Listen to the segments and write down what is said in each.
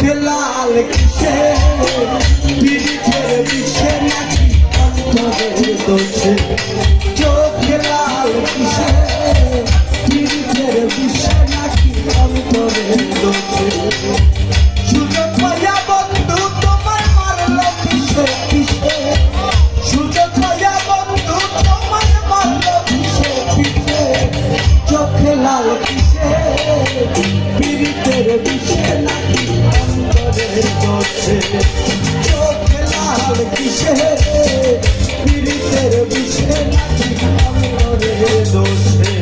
চোখে লাল কিসে পিরিতের বিষে নাকি অন্তরের দোষে চোখে লাল কিসে পিরিতের বিষে নাকি অন্তরের দোষে সুযোগ পাইয়া বন্ধু তোমায় মারলো কিসে কিসে সুযোগ পাইয়া বন্ধু তোমায় মারলো কিসে কিসে চোখে লাল কিসে পিরিতের বিষে নাকি অন্তরের দোষে চোখে লাল কিসে পিরিতের বিষে নাকি অন্তরের দোষে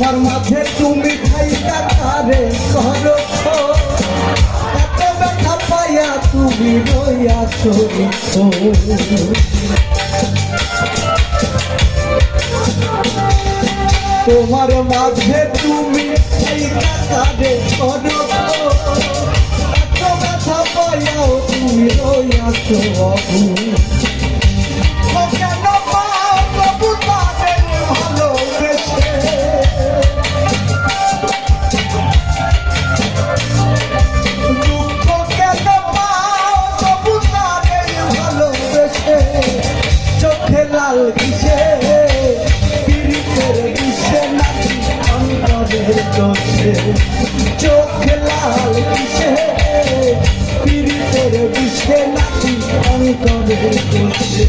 তোমার মাঝে তুমি খাইতা কারে করো এত ব্যথা পাইয়া তুমি রইয়াছো তোমার মাঝে তুমি খাইতা কারে করো এত ব্যথা পাইয়াও তুমি রইয়াছো লাল কিসে পিরিতের বিষে নাকি অন্তরের দোষে চোখে লাল কিসে পিরিতের বিষে নাকি অন্তরের দোষে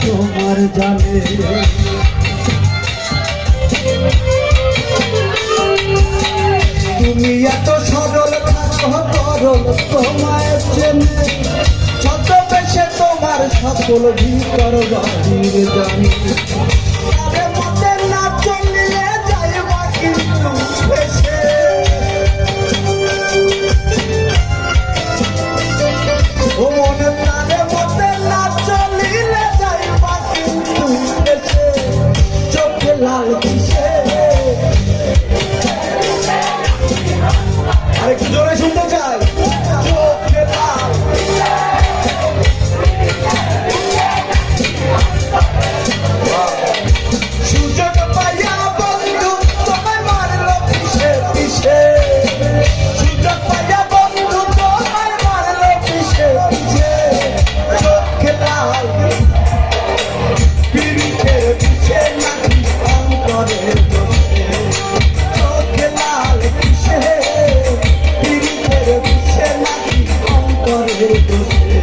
তোমার জানে তুমি এত সরল থাকো করল তোমায় চেনে ছদ্মবেশে তোমার সকল ভিতর বাহির জানি মতে না চলিলে যাইবা কিন্তু বেশে ও মনে তারে মতে না চলিলে লাল কিসে আরেকটু জোরে শুনতে চাই চোখে লাল সুযোগ পাইয়া বন্ধু তোমায় মারলো কিসে কিসে সুযোগ পাইয়া বন্ধু তোমায় মারলো কিসে কিসে চোখে লাল পিরিতের বিষে নাকি অন্তরের দোষে চোখে লাল কিসে পিরিতের বিষে নাকি অন্তরের দোষে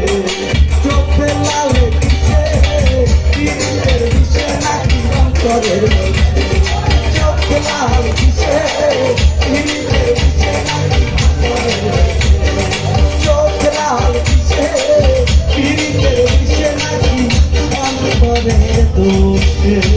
চোখে লাল কিসে পিরিতের বিষে নাকি অন্তরের দোষে চোখে লাল কিসে পিরিতের বিষে নাকি অন্তরের দোষে চোখে লাল কিসে পিরিতের বিষে নাকি অন্তরের দোষে